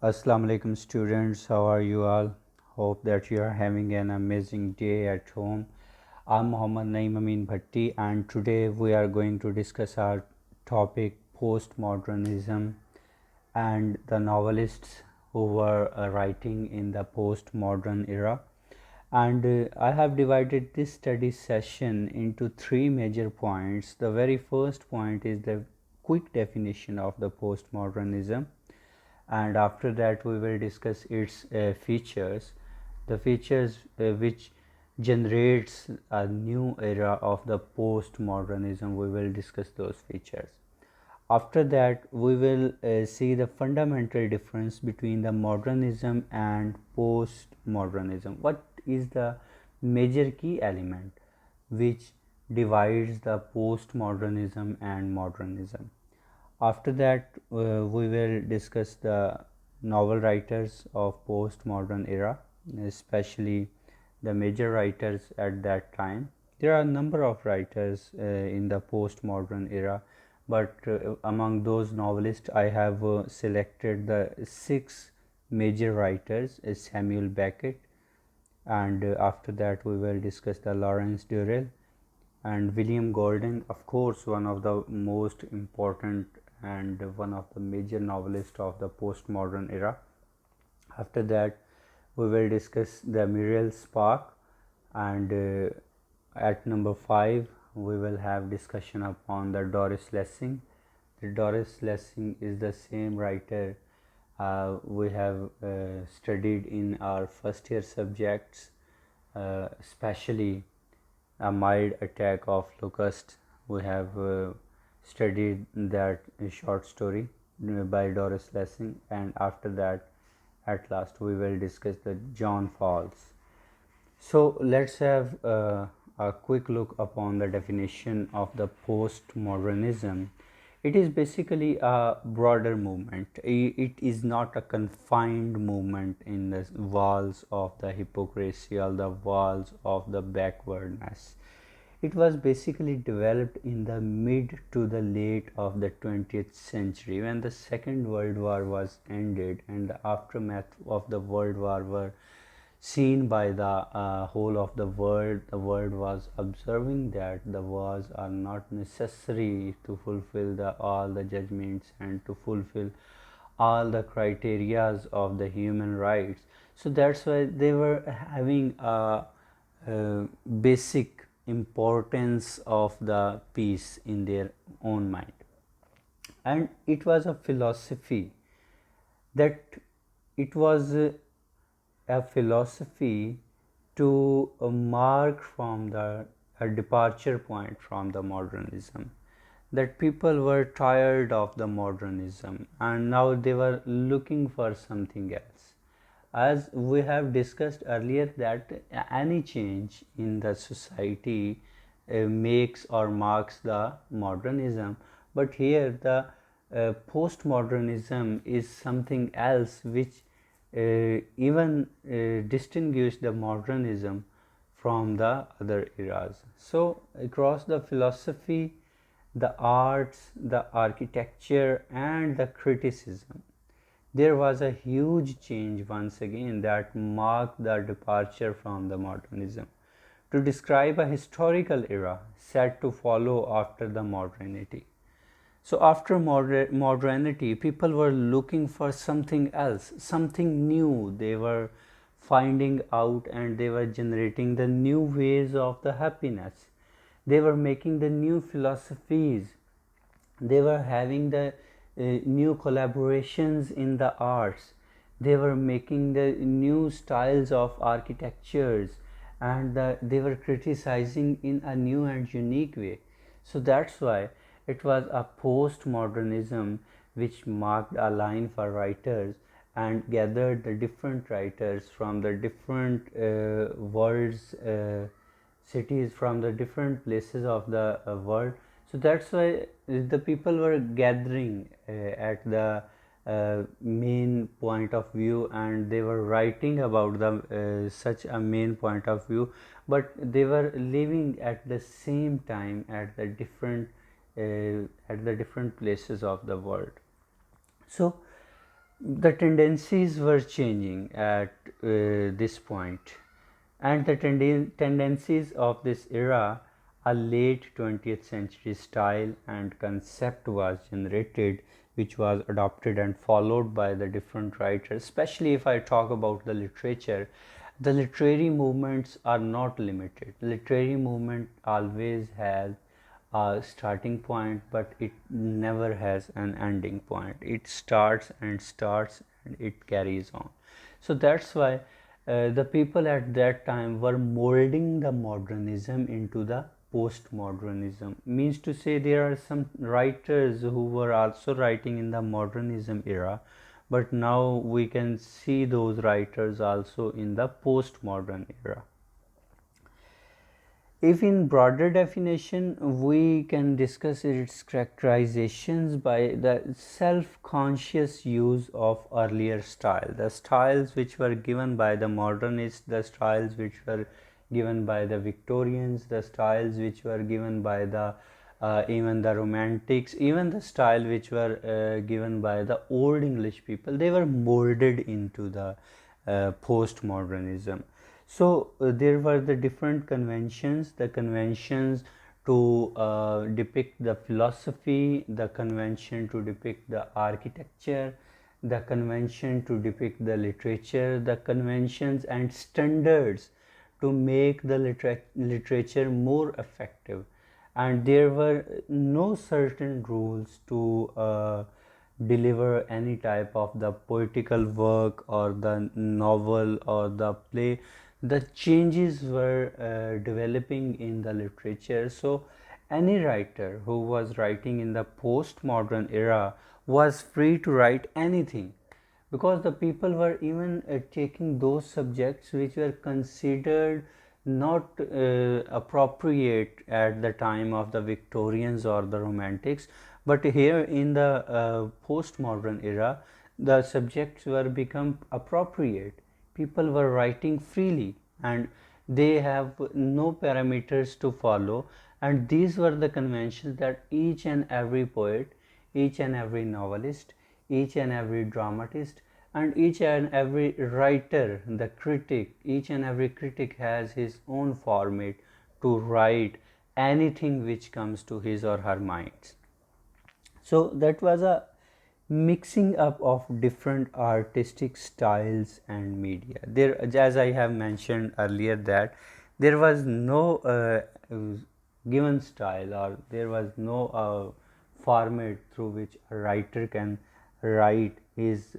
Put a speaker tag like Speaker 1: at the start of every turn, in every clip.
Speaker 1: Assalamu alaikum students, how are you all? Hope that you are having an amazing day at home. I'm Mohammad Naeem Amin Bhatti and today we are going to discuss our topic postmodernism and the novelists who were writing in the postmodern era. And I have divided this study session into three major points. The very first point is the quick definition of the postmodernism, and after that we will discuss its features, the features which generates a new era of the postmodernism. We will discuss those features. After that we will see the fundamental difference between the modernism and postmodernism. What is the major key element which divides the postmodernism and modernism? After that, we will discuss the novel writers of postmodern era, especially the major writers at that time. There are a number of writers in the postmodern era, but among those novelists, I have selected the six major writers: Samuel Beckett, and after that we will discuss the Lawrence Durell and William Golden, of course, one of the most important and one of the major novelists of the postmodern era. After that, we will discuss the Muriel Spark, and at number 5, we will have discussion upon the Doris Lessing. The Doris Lessing is the same writer we have studied in our first year subjects, especially a mild attack of locust. We have studied that short story by Doris Lessing, and after that, at last, we will discuss the John Falls. So let's have a quick look upon the definition of the postmodernism. It is basically a broader movement. It is not a confined movement in the walls of the hypocrisy or the walls of the backwardness. It was basically developed in the mid to the late of the 20th century, when the Second World War was ended and the aftermath of the World War were seen by the whole of the world. The world was observing that the wars are not necessary to fulfill all the judgments and to fulfill all the criterias of the human rights. So that's why they were having a basic importance of the peace in their own mind. And it was a philosophy that it was a philosophy to mark from the a departure point from the modernism, that people were tired of the modernism and now they were looking for something else. As we have discussed earlier, that any change in the society makes or marks the modernism, but here the postmodernism is something else which even distinguish the modernism from the other eras. So across the philosophy, the arts, the architecture and the criticism, there was a huge change once again that marked the departure from the modernism to describe a historical era set to follow after the modernity. So after modernity, people were looking for something else, something new. They were finding out and they were generating the new ways of the happiness. They were making the new philosophies. They were having the new collaborations in the arts. They were making the new styles of architectures, and they were criticizing in a new and unique way. So that's why it was a postmodernism which marked a line for writers and gathered the different writers from the different worlds, cities, from the different places of the world. So that's why the people were gathering at the main point of view, and they were writing about the such a main point of view, but they were living at the same time at the different places of the world. So the tendencies were changing at this point, and the tendencies of this era, a late 20th century style and concept was generated, which was adopted and followed by the different writers. Especially if I talk about the literature, the literary movements are not limited. Literary movement always has a starting point, but it never has an ending point. It starts and it carries on. So that's why the people at that time were molding the modernism into the postmodernism. Means to say, there are some writers who were also writing in the modernism era, but now we can see those writers also in the postmodern era. If in broader definition, we can discuss its characterizations by the self-conscious use of earlier style, the styles which were given by the modernists, the styles which were given by the Victorians, the styles which were given by the even the romantics, even the style which were given by the old English people. They were molded into the postmodernism. So there were the different conventions, the conventions to depict the philosophy, the convention to depict the architecture, the convention to depict the literature, the conventions and standards to make the literature more effective. And there were no certain rules to deliver any type of the poetical work or the novel or the play. The changes were developing in the literature. So any writer who was writing in the postmodern era was free to write anything, because the people were even taking those subjects which were considered not appropriate at the time of the Victorians or the Romantics, but here in the postmodern era, the subjects were become appropriate. People were writing freely and they have no parameters to follow, and these were the conventions that each and every poet, each and every novelist, each and every dramatist, and each and every writer, the critic, each and every critic has his own format to write anything which comes to his or her mind. So that was a mixing up of different artistic styles and media. There, as I have mentioned earlier, that there was no given style, or there was no format through which a writer can write his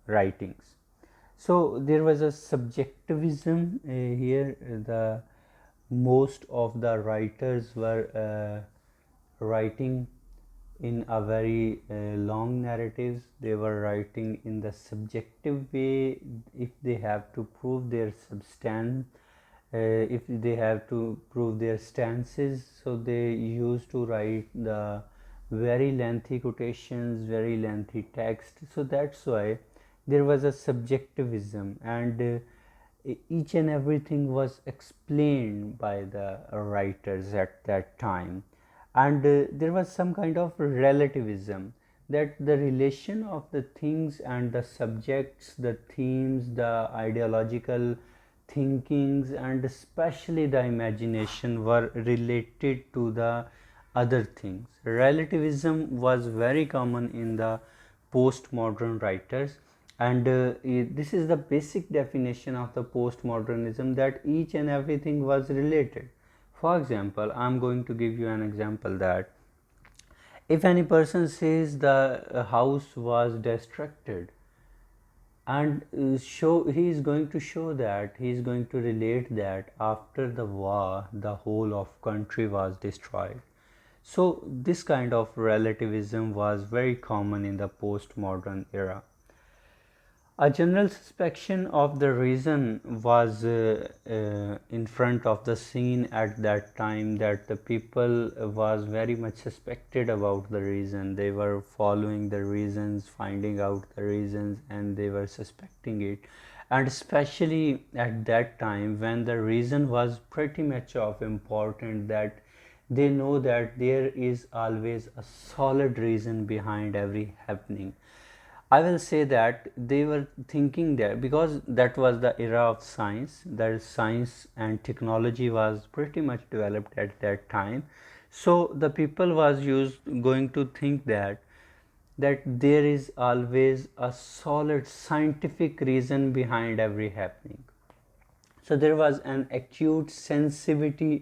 Speaker 1: writings. So there was a subjectivism here. The most of the writers were writing in a very long narratives. They were writing in the subjective way. If they have to prove their substance, if they have to prove their stances, so they used to write the very lengthy quotations, very lengthy text. So that's why there was a subjectivism, and each and everything was explained by the writers at that time. And there was some kind of relativism, that the relation of the things and the subjects, the themes, the ideological thinkings, and especially the imagination were related to the other things. Relativism was very common in the postmodern writers, and this is the basic definition of the postmodernism, that each and everything was related. For example, I am going to give you an example, that if any person says the house was destructed, and he is going to show that, he is going to relate that after the war the whole of country was destroyed. So this kind of relativism was very common in the postmodern era. A general suspicion of the reason was in front of the scene at that time, that the people was very much suspected about the reason. They were following the reasons, finding out the reasons, and they were suspecting it. And especially at that time, when the reason was pretty much of important, that they know that there is always a solid reason behind every happening. I will say that they were thinking that because that was the era of science, that science and technology was pretty much developed at that time. So the people was used going to think that there is always a solid scientific reason behind every happening. So there was an acute sensitivity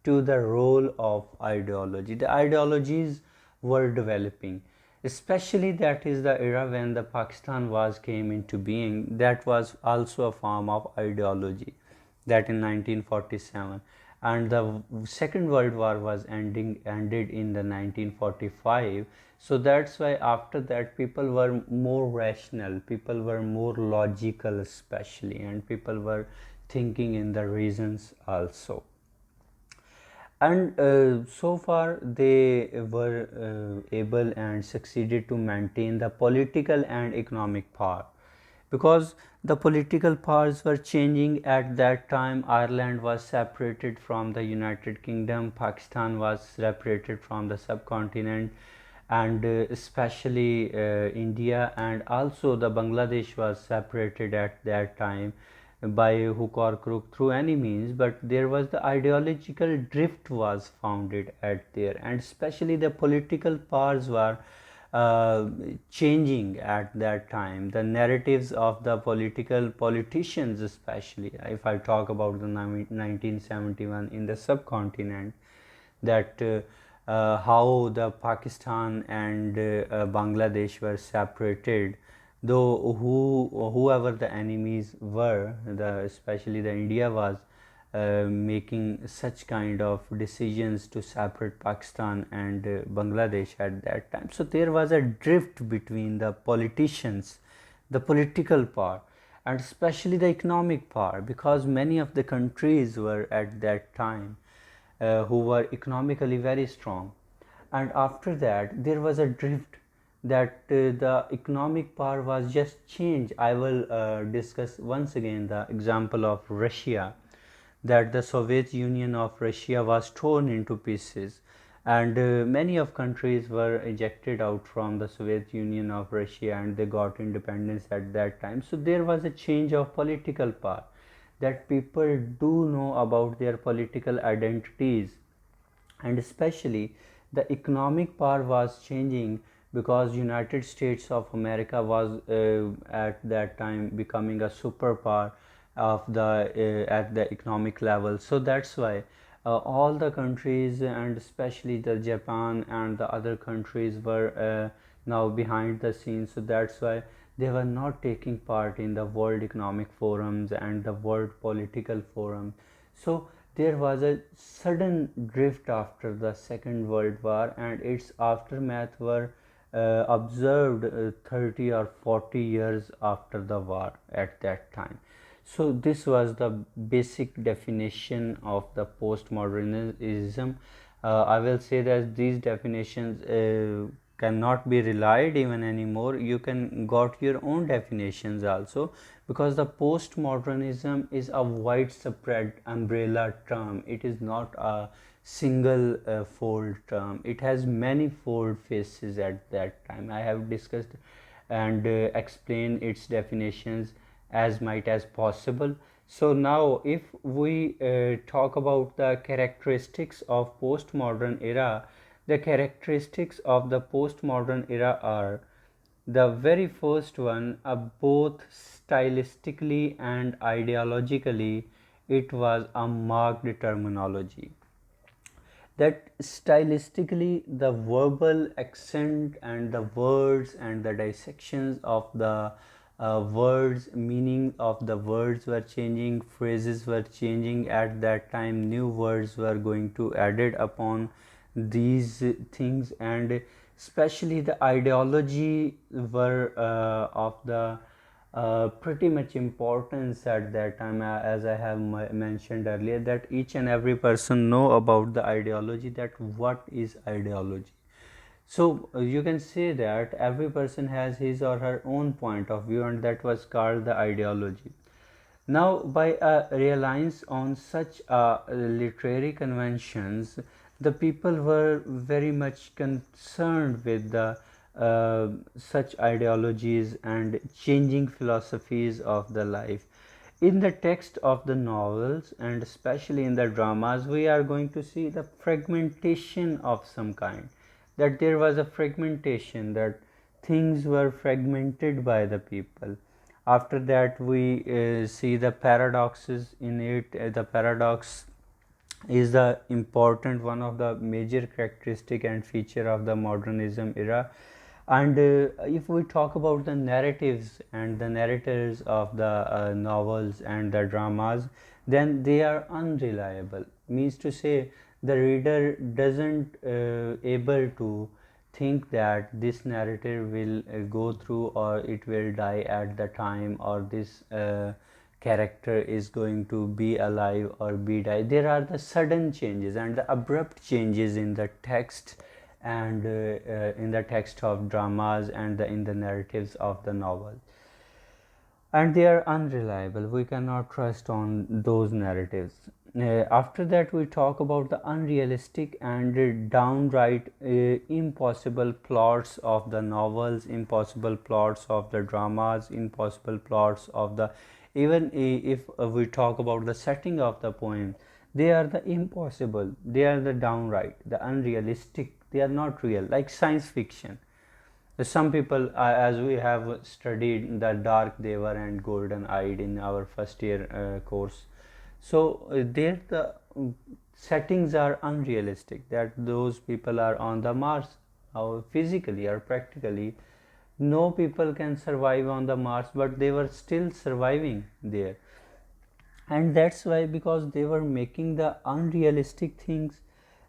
Speaker 1: to the role of ideology. The ideologies were developing, especially that is the era when the Pakistan was came into being. That was also a form of ideology, that in 1947, and the second world war was ended in the 1945. So that's why after that people were more rational, people were more logical especially, and people were thinking in the reasons also. And so far they were able and succeeded to maintain the political and economic power, because the political powers were changing at that time. Ireland was separated from the United Kingdom, Pakistan was separated from the subcontinent, and especially India, and also the Bangladesh was separated at that time by hook or crook through any means. But there was the ideological drift was founded at there, and especially the political powers were uh, changing at that time. The narratives of the politicians, especially if I talk about the 1971 in the subcontinent, that how the Pakistan and Bangladesh were separated, though whoever the enemies were, especially the India was making such kind of decisions to separate Pakistan and Bangladesh at that time. So there was a drift between the politicians, the political power, and especially the economic power, because many of the countries were at that time who were economically very strong. And after that there was a drift, that the economic power was just changed. I will discuss once again the example of Russia, that the Soviet Union of Russia was torn into pieces, and many of countries were ejected out from the Soviet Union of Russia, and they got independence at that time. So there was a change of political power, that people do know about their political identities, and especially the economic power was changing, because United States of America was at that time becoming a superpower of the at the economic level. So that's why all the countries, and especially the Japan and the other countries, were now behind the scenes. So that's why they were not taking part in the world economic forums and the world political forum. So there was a sudden drift after the Second World War, and its aftermath were observed 30 or 40 years after the war at that time. So this was the basic definition of the postmodernism. I will say that these definitions cannot be relied even anymore. You can got your own definitions also, because the postmodernism is a widespread umbrella term. It is not a single fold term. It has many fold faces at that time. I have discussed and explained its definitions as might as possible. So now if we talk about the characteristics of postmodern era, the characteristics of the postmodern era are: the very first one, both stylistically and ideologically, it was a marked terminology. That stylistically the verbal accent and the words and the dissections of the words, meaning of the words were changing, phrases were changing at that time, new words were going to added upon these things, and especially the ideology were of the pretty much importance at that time, as I have mentioned earlier, that each and every person know about the ideology, that what is ideology. So you can say that every person has his or her own point of view, and that was called the ideology. Now, by a reliance on such literary conventions, the people were very much concerned with the such ideologies and changing philosophies of the life. In the text of the novels and especially in the dramas, we are going to see the fragmentation of some kind, that there was a fragmentation, that things were fragmented by the people. After that, we see the paradoxes in it. The paradox is the important one of the major characteristic and feature of the modernism era. And if we talk about the narratives and the narrators of the novels and the dramas, then they are unreliable, means to say the reader doesn't able to think that this narrative will go through or it will die at the time, or this character is going to be alive or be die. There are the sudden changes and the abrupt changes in the text and in the text of dramas and in the narratives of the novel, and they are unreliable. We cannot trust on those narratives. After that, we talk about the unrealistic and downright impossible plots of the novels, impossible plots of the dramas, impossible plots of the, even if we talk about the setting of the poem, they are the impossible, they are the downright, the unrealistic, they are not real, like science fiction. Some people, as we have studied the dark Deva and golden eyed in our first year course, so there the settings are unrealistic, that those people are on the Mars, physically or practically no people can survive on the Mars, but they were still surviving there. And that's why, because they were making the unrealistic things,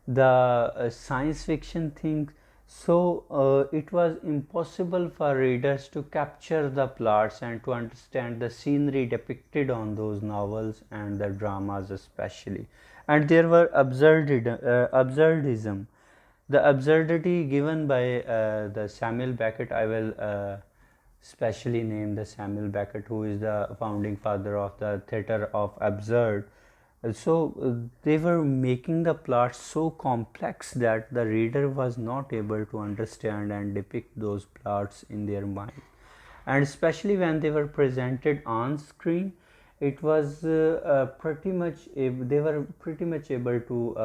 Speaker 1: the science fiction things, so it was impossible for readers to capture the plots and to understand the scenery depicted on those novels and the dramas especially. And there were absurdism, the absurdity given by the Samuel Beckett. I will specially name the Samuel Beckett, who is the founding father of the theater of absurd. They were making the plot so complex that the reader was not able to understand and depict those plots in their mind. And especially when they were presented on screen, it was pretty much they were pretty much able to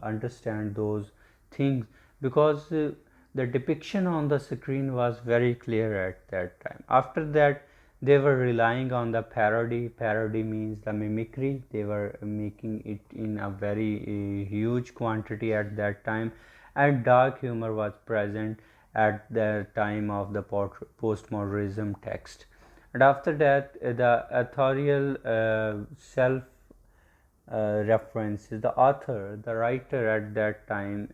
Speaker 1: understand those things, because the depiction on the screen was very clear at that time. After that, they were relying on the parody. Parody means the mimicry. They were making it in a very huge quantity at that time, and dark humor was present at the time of the postmodernism text. And after that, the authorial self references, the author, the writer at that time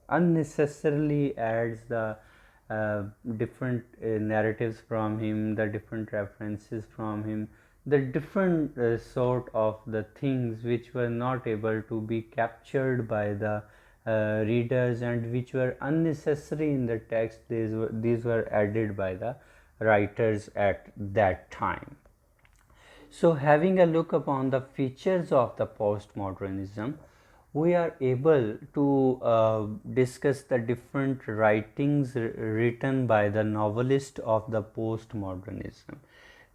Speaker 1: unnecessarily adds the different narratives from him, the different references from him, the different sort of the things which were not able to be captured by the readers and which were unnecessary in the text. These were added by the writers at that time. So, having a look upon the features of the postmodernism, we are able to discuss the different writings written by the novelist of the postmodernism.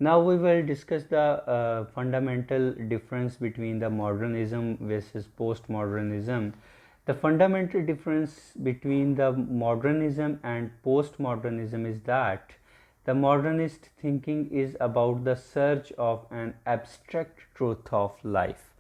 Speaker 1: Now we will discuss the fundamental difference between the modernism versus postmodernism. The fundamental difference between the modernism and postmodernism is that the modernist thinking is about the search of an abstract truth of life.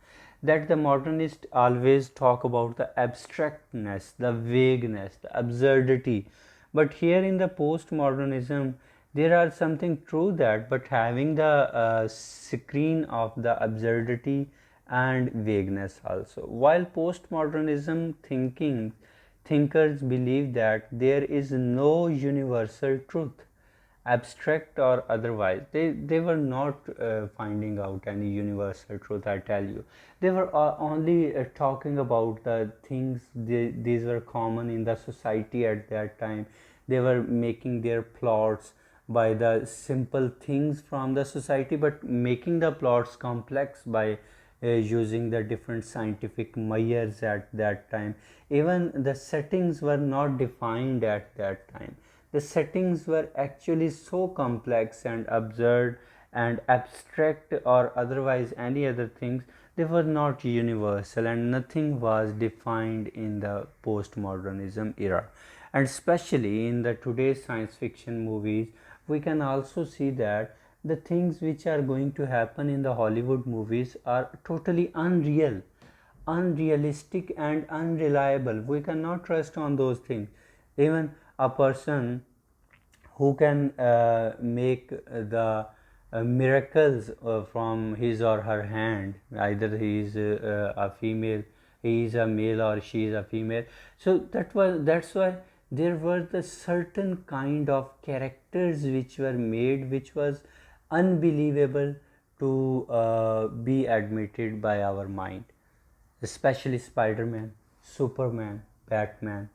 Speaker 1: That the modernists always talk about the abstractness, the vagueness, the absurdity. But here in the postmodernism, there are something true that, but having the screen of the absurdity and vagueness also. While postmodernism thinkers believe that there is no universal truth, abstract or otherwise. They were not finding out any universal truth, I tell you. They were only talking about the things these were common in the society at that time. They were making their plots by the simple things from the society, but making the plots complex by using the different scientific measures at that time. Even the settings were not defined at that time. The settings were actually so complex and absurd and abstract or otherwise any other things. They were not universal, and nothing was defined in the postmodernism era. And especially in the today's science fiction movies, we can also see that the things which are going to happen in the Hollywood movies are totally unreal, unrealistic and unreliable. We cannot trust on those things. Even a person who can make the miracles from his or her hand, either he is a female, he is a male, or she is a female. So that's why there were the certain kind of characters which were made, which was unbelievable to be admitted by our mind, especially Spider-Man, Superman, Batman.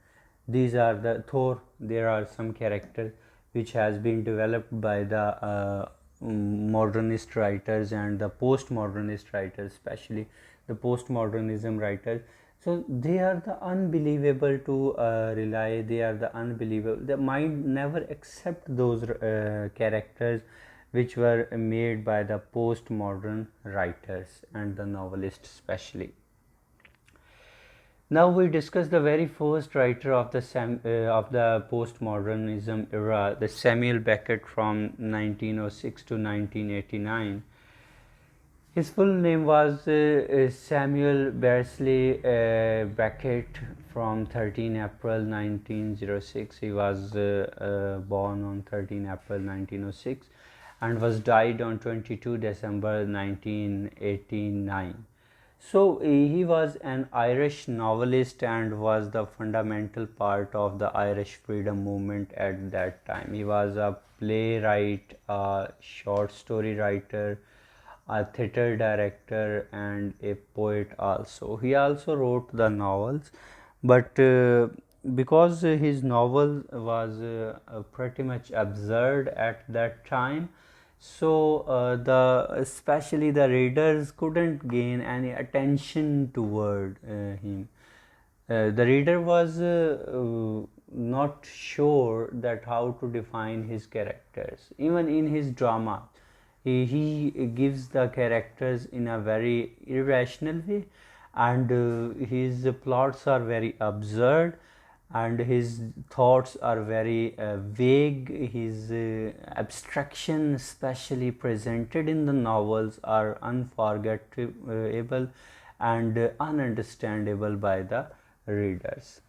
Speaker 1: These are the Thor. There are some characters which has been developed by the modernist writers and the postmodernist writers, especially the postmodernism writers. So they are the unbelievable to rely. They are the unbelievable. The mind never accept those characters which were made by the postmodern writers and the novelists especially. Now we discuss the very first writer of the postmodernism era, the Samuel Beckett from 1906 to 1989. His full name was Samuel Beardsley Beckett from 13 April 1906. He was born on 13 April 1906 and was died on 22 December 1989. So he was an Irish novelist and was the fundamental part of the Irish freedom movement at that time. He was a playwright, a short story writer, a theatre director, and a poet also. He also wrote the novels, but because his novel was pretty much absurd at that time, so the especially the readers couldn't gain any attention toward him. The reader was not sure that how to define his characters. Even in his drama, he gives the characters in a very irrational way, and his plots are very absurd, and his thoughts are very vague. His abstraction, especially presented in the novels, are unforgettable and ununderstandable by the readers.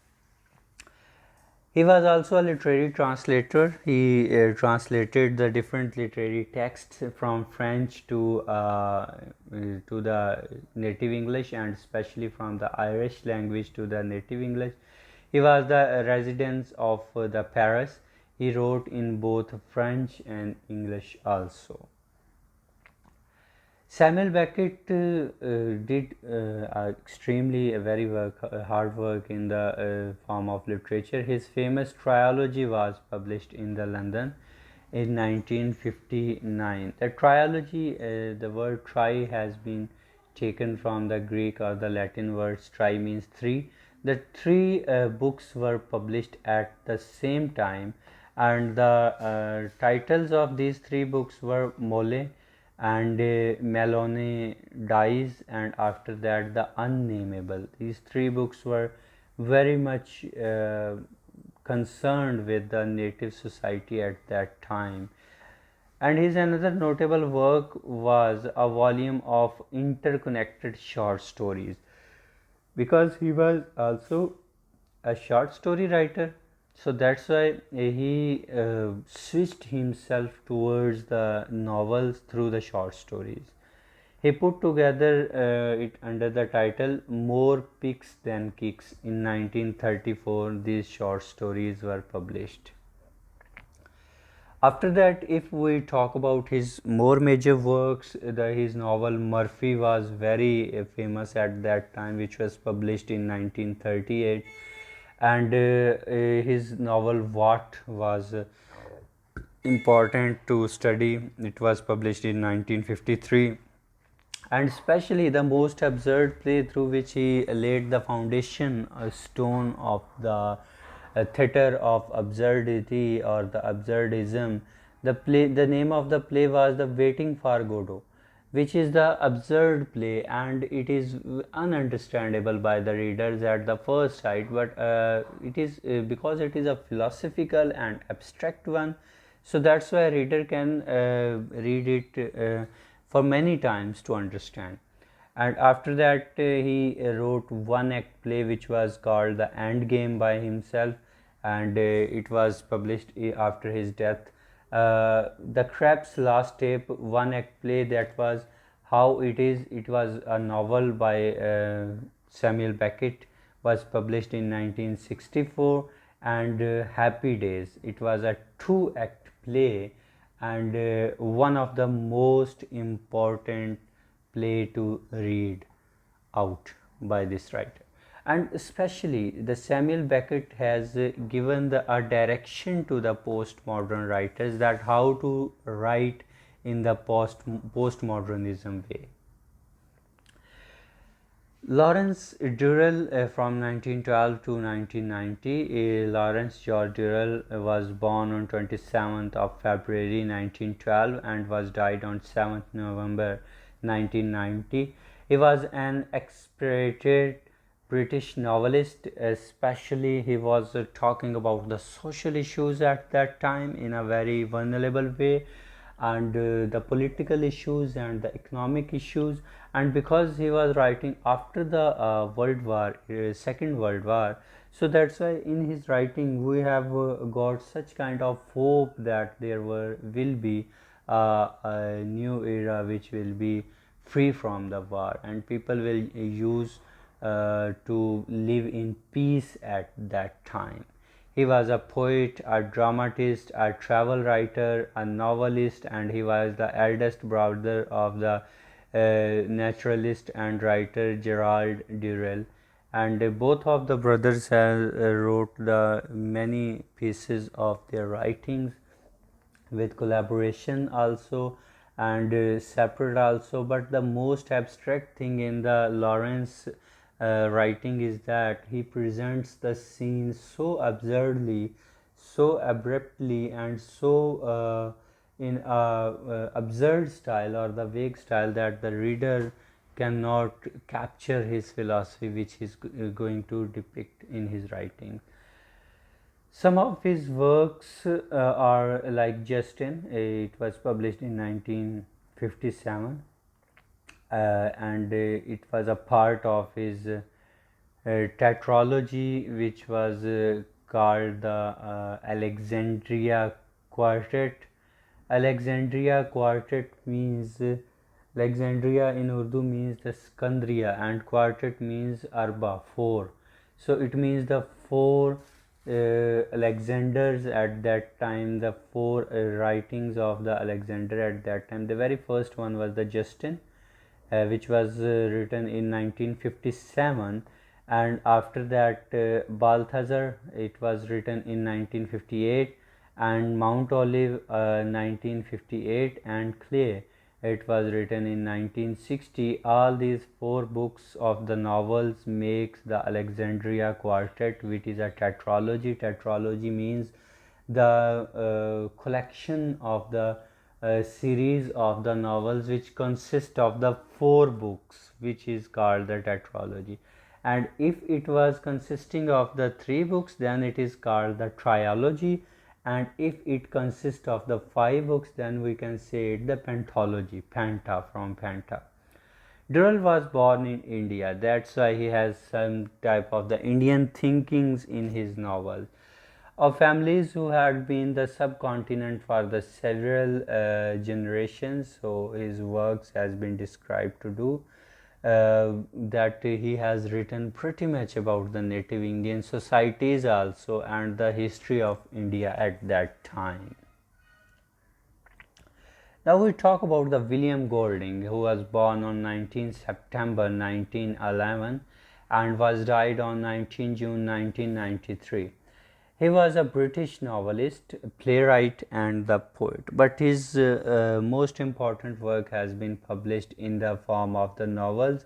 Speaker 1: He was also a literary translator. He translated the different literary texts from French to the native English, and especially from the Irish language to the native English. He was the resident of the Paris. He wrote in both French and English also. Samuel Beckett did extremely very hard work in the form of literature. His famous Trilogy was published in the London in 1959. The Trilogy, the word tri has been taken from the Greek or the Latin words tri means three. The three books were published at the same time, and the titles of these three books were Mole and Malone Dies, and after that the Unnameable. These three books were very much concerned with the native society at that time. And his another notable work was a volume of interconnected short stories, because he was also a short story writer. So that's why he switched himself towards the novels through the short stories. He put together it under the title More Pigs Than Kicks. In 1934, these short stories were published. After that, if we talk about his more major works, his novel Murphy was very famous at that time, which was published in 1938. And his novel What was important to study. It was published in 1953. And especially the most absurd play through which he laid the foundation stone of the theater of absurdity or the absurdism. The name of the play was The Waiting for Godot, which is the absurd play, and it is ununderstandable by the readers at the first sight, but it is because it is a philosophical and abstract one, so that's why a reader can read it for many times to understand. And after that he wrote one act play which was called The End Game by himself, and it was published after his death. The Krebs Last Tape, one act play, that was How It Is. It was a novel by Samuel Beckett, was published in 1964. And Happy Days, it was a two-act play, and one of the most important play to read out by this writer. And especially the Samuel Beckett has given a direction to the postmodern writers, that how to write in the postmodernism way. Lawrence Durell, from 1912 to 1990. Lawrence George Durell was born on 27th of February 1912 and was died on 7th November 1990. He was an expatriate British novelist. Especially he was talking about the social issues at that time in a very vulnerable way, and the political issues and the economic issues. And because he was writing after the Second World War, so that's why in his writing we have got such kind of hope that there will be a new era which will be free from the war, and people will use to live in peace at that time. He was a poet, a dramatist, a travel writer, a novelist, and he was the eldest brother of the naturalist and writer Gerald Durell. And both of the brothers wrote the many pieces of their writings with collaboration also, and separate also. But the most abstract thing in the Lawrence writing is that he presents the scene so absurdly, so abruptly, and so in a absurd style or the vague style that the reader cannot capture his philosophy which he is going to depict in his writing. Some of his works are like Justin. It was published in 1957, and it was a part of his tetralogy, which was called the Alexandria Quartet. Alexandria Quartet means Alexandria in Urdu means the Skandriya, and quartet means Arba, four. So it means the four Alexanders at that time, the four writings of the Alexander at that time. The very first one was the Justin, which was written in 1957, and after that Balthazar, it was written in 1958, and Mount Olive 1958, and Clay, it was written in 1960. All these four books of the novels makes the Alexandria Quartet, which is a tetralogy. Tetralogy means the collection of the series of the novels which consist of the four books, which is called the tetralogy. And if it was consisting of the three books, then it is called the trilogy, and if it consists of the five books, then we can say it the pentalogy, penta, from penta. Durell was born in India, that's why he has some type of the Indian thinkings in his novels. Of families who had been the subcontinent for the several generations, so his works has been described to do that he has written pretty much about the native Indian societies also, and the history of India at that time. Now we talk about the William Golding, who was born on 19 September 1911 and was died on 19 June 1993. He was a British novelist, playwright, and the poet, but his most important work has been published in the form of the novels.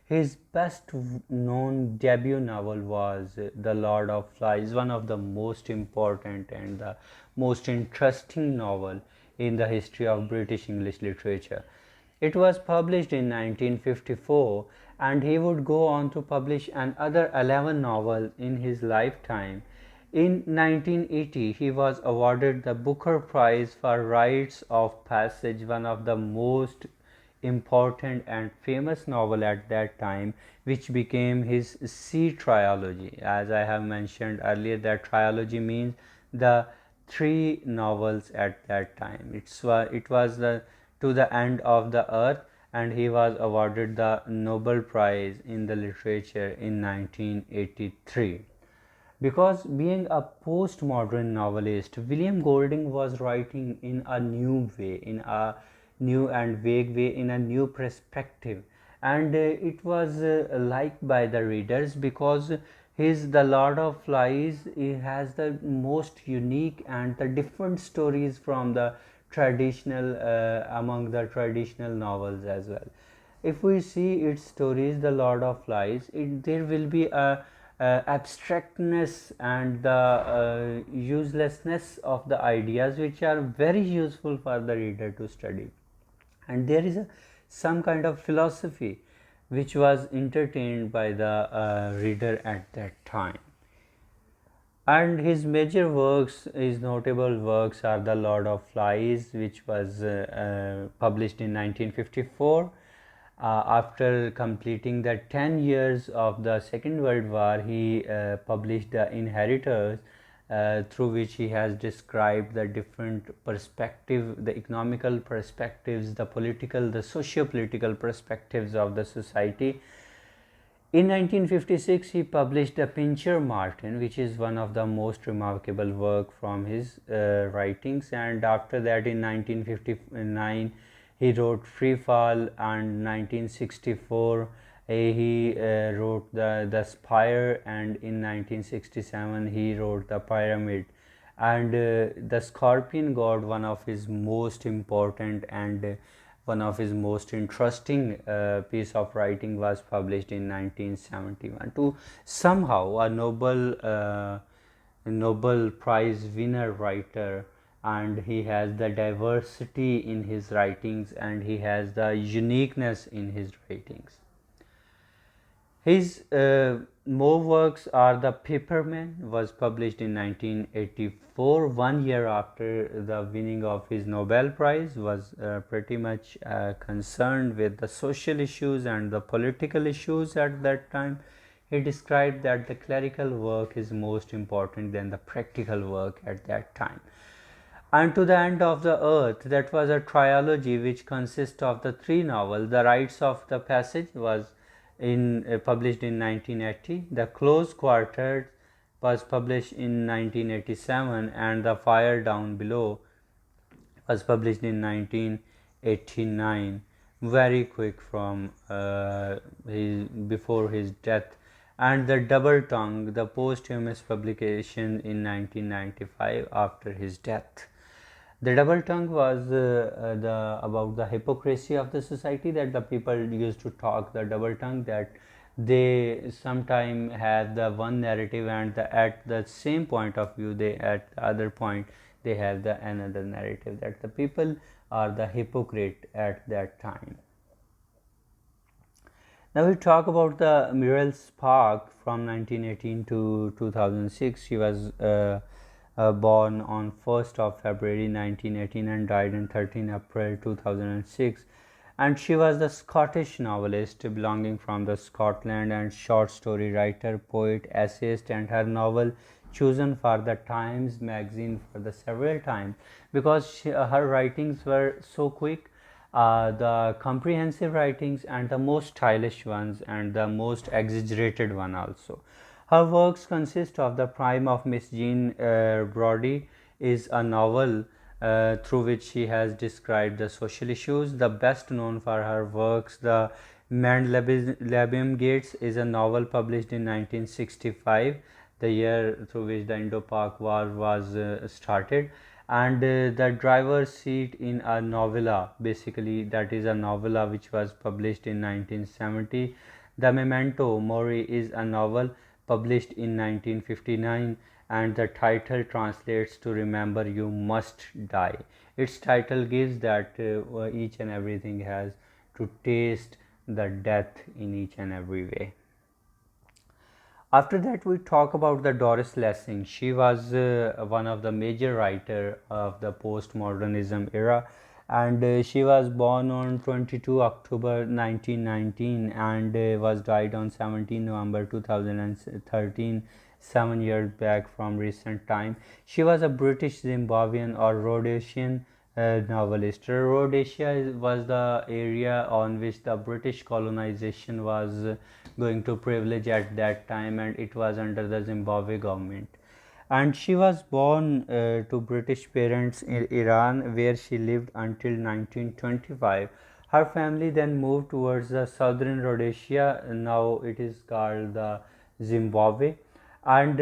Speaker 1: His best known debut novel was The Lord of Flies, one of the most important and the most interesting novel in the history of British English literature. It was published in 1954, and he would go on to publish another 11 novels in his lifetime. In 1980, he was awarded the Booker Prize for Rites of Passage, one of the most important and famous novel at that time, which became his C trilogy. As I have mentioned earlier, that trilogy means the three novels at that time. It was the To the End of the Earth, and he was awarded the Nobel Prize in the literature in 1983. Because being a postmodern novelist, William Golding was writing in a new way, in a new and vague way, in a new perspective, and it was liked by the readers because his The Lord of Flies has the most unique and the different stories from the traditional among the traditional novels as well. If we see its stories, The Lord of Flies, there will be a abstractness and the uselessness of the ideas which are very useful for the reader to study, and there is some kind of philosophy which was entertained by the reader at that time. And his major works, his notable works are The Lord of Flies, which was published in 1954. After completing the 10 years of the Second World War, he published The Inheritors, through which he has described the different perspective, the economical perspectives, the political, the socio-political perspectives of the society. In 1956, he published The Pincher Martin, which is one of the most remarkable work from his writings. And after that, in 1959, he wrote Free Fall, and 1964 he wrote the Spire, and in 1967 he wrote The Pyramid. And The Scorpion God, one of his most important and one of his most interesting piece of writing, was published in 1971. To somehow a Nobel Prize winner writer, and he has the diversity in his writings and he has the uniqueness in his writings. His more works are The Paperman, was published in 1984, 1 year after the winning of his Nobel Prize, was pretty much concerned with the social issues and the political issues at that time. He described that the clerical work is most important than the practical work at that time. And To the End of the Earth, that was a trilogy which consists of the three novels. The Rites of the Passage was published in 1980. The Close Quarters was published in 1987, and The Fire Down Below was published in 1989, very quick from before his death. And The Double Tongue, the posthumous publication in 1995 after his death. The Double Tongue was about the hypocrisy of the society, that the people used to talk the double tongue, that they sometime have the one narrative and at the same point of view, they at the other point they have the another narrative, that the people are the hypocrite at that time. Now we talk about the Muriel Spark from 1918 to 2006. She was born on 1st of February 1918 and died on 13 April 2006. And she was the Scottish novelist belonging from the Scotland, and short story writer, poet, essayist, and her novel chosen for the Times magazine for the several times because her writings were so quick, the comprehensive writings and the most stylish ones and the most exaggerated one also. Her works consist of The Prime of Miss Jean Brodie, is a novel through which she has described the social issues. The best known for her works, The Mendlebim Gates, is a novel published in 1965, the year through which the Indo-Pak War was started. And The Driver's Seat in a Novella, basically that is a novella which was published in 1970. The Memento Mori is a novel published in 1959, and the title translates to Remember You Must Die. Its title gives that each and everything has to taste the death in each and every way. After that, we talk about the Doris Lessing. She was one of the major writer of the postmodernism era, and she was born on 22 October 1919 and was died on 17 November 2013, 7 years back from recent time. She was a British Zimbabwean or Rhodesian novelist. Rhodesia was the area on which the British colonization was going to privilege at that time, and it was under the Zimbabwe government. And she was born to British parents in Iran, where she lived until 1925. Her family then moved towards the southern Rhodesia, now it is called the Zimbabwe, and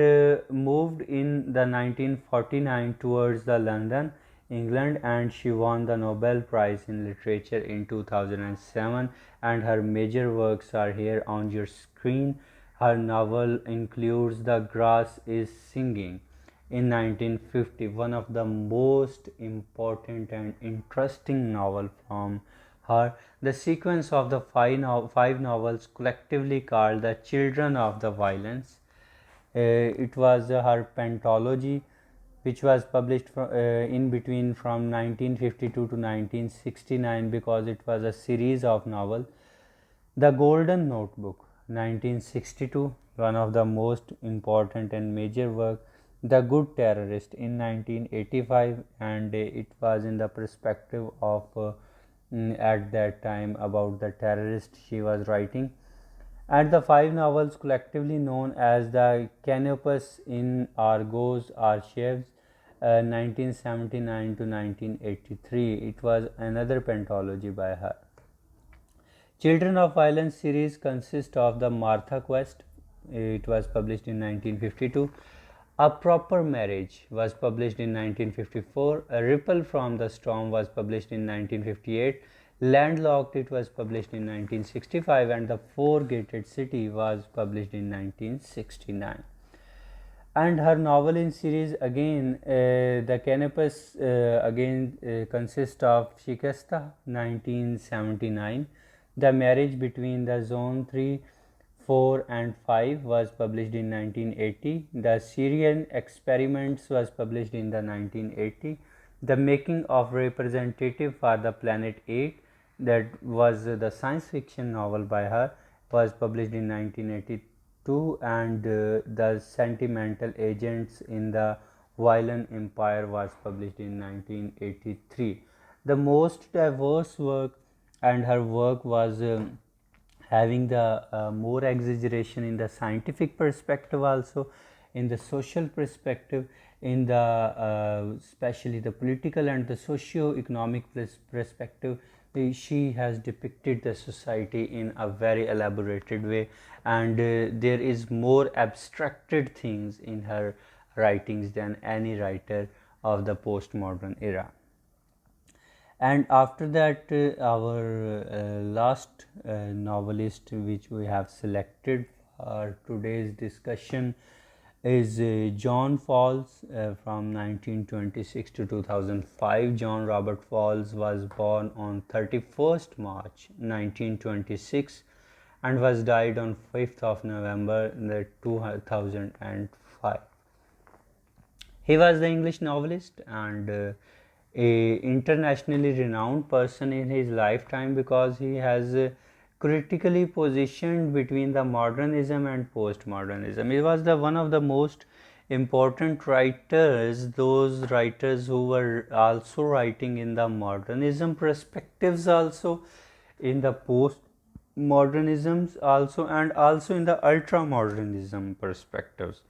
Speaker 1: moved in the 1949 towards the London, England, and she won the Nobel Prize in Literature in 2007, and her major works are here on your screen. Her novel includes The Grass is Singing in 1950, one of the most important and interesting novel from her. The sequence of the five novels collectively called The Children of the Violence. It was her pentology, which was published in between from 1952 to 1969, because it was a series of novels. The Golden Notebook, 1962, one of the most important and major work. The Good Terrorist in 1985, and it was in the perspective of at that time about the terrorist she was writing. And the five novels collectively known as the Canopus in Argos Archives, 1979 to 1983. It was another pentology by her. Children of Violence series consists of the Martha Quest. It was published in 1952. A Proper Marriage was published in 1954. A Ripple from the Storm was published in 1958. Landlocked, it was published in 1965, and The Four-Gated City was published in 1969. And her novel in series again, the Canopus again consists of Shikasta, 1979. The Marriage Between the Zone 3, 4 and 5 was published in 1980. The Syrian Experiments was published in the 1980. The Making of Representative for the Planet 8, that was the science fiction novel by her, was published in 1982, and The Sentimental Agents in the Violent Empire was published in 1983. The most diverse work, and her work was having the more exaggeration in the scientific perspective, also in the social perspective, in the especially the political and the socio-economic perspective. She has depicted the society in a very elaborated way, and there is more abstracted things in her writings than any writer of the postmodern era. And after that, our last novelist which we have selected for today's discussion is John Fowles, from 1926 to 2005. John Robert Fowles was born on 31st March 1926 and was died on 5th of November 2005. He was the English novelist and a internationally renowned person in his lifetime, because he has critically positioned between the modernism and postmodernism. He was the one of the most important writers, those writers who were also writing in the modernism perspectives, also in the postmodernisms also, and also in the ultramodernism perspectives.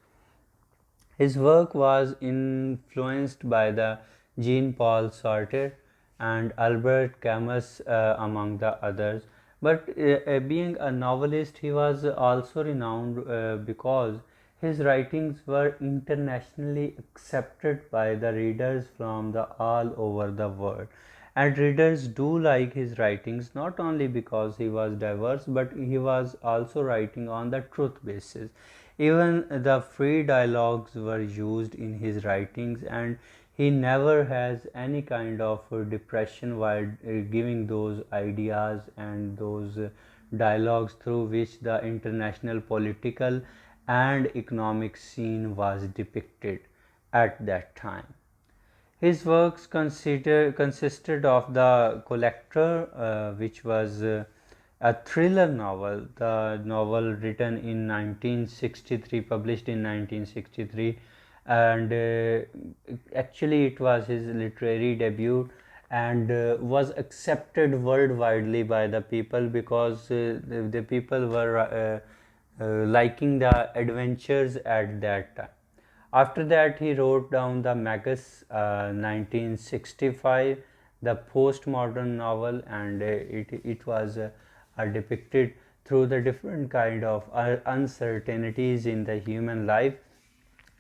Speaker 1: His work was influenced by the Jean-Paul Sartre and Albert Camus, among the others. But being a novelist, he was also renowned because his writings were internationally accepted by the readers from all over the world. and readers do like his writings not only because he was diverse, but he was also writing on the truth basis. Even the free dialogues were used in his writings, and he never has any kind of depression while giving those ideas and those dialogues through which the international political and economic scene was depicted at that time. His works consisted of The Collector, which was a thriller novel, the novel written in 1963, published in 1963, and actually it was his literary debut, and was accepted worldwide by the people because the people were liking the adventures at that time. After that, he wrote down the Magus 1965, the postmodern novel, and it was depicted through the different kind of uncertainties in the human life.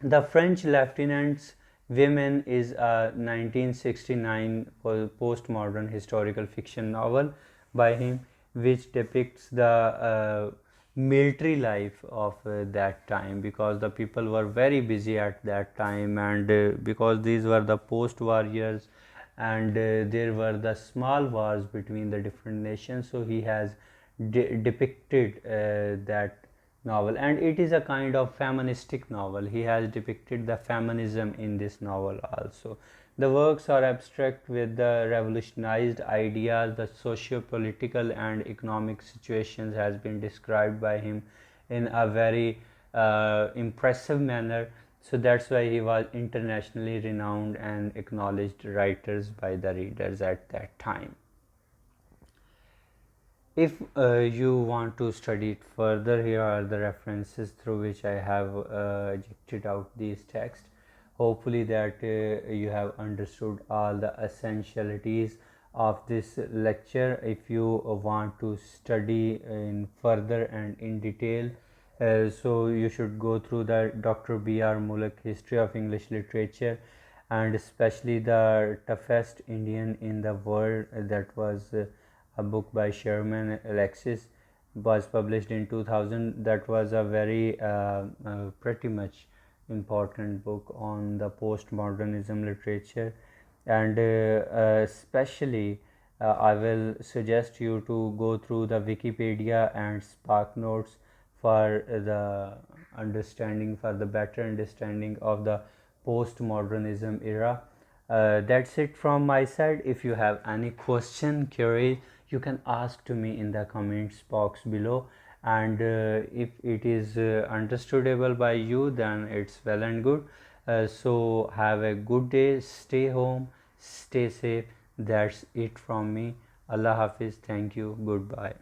Speaker 1: The French Lieutenant's Women is a 1969 postmodern historical fiction novel by him, which depicts the military life of that time, because the people were very busy at that time, and because these were the post-war years, and there were the small wars between the different nations, so he has depicted that novel, and it is a kind of feministic novel. He has depicted the feminism in this novel also. The works are abstract with the revolutionized ideas. The socio-political and economic situations has been described by him in a very impressive manner, so that's why he was internationally renowned and acknowledged writers by the readers at that time. If you want to study it further, here are the references through which I have ejected out these texts. Hopefully that you have understood all the essentialities of this lecture. If you want to study in further and in detail, so you should go through the Dr. B.R. Mulek History of English Literature, and especially the toughest Indian in the world, that was a book by Sherman Alexis, was published in 2000. That was a very pretty much important book on the postmodernism literature, and especially I will suggest you to go through the Wikipedia and Spark Notes for the understanding, for the better understanding of the postmodernism era. That's it from my side. If you have any question, query, you can ask to me in the comments box below, and if it is understandable by you, then it's well and good. So have a good day, stay home, stay safe. That's it from me. Allah Hafiz. Thank you. Goodbye.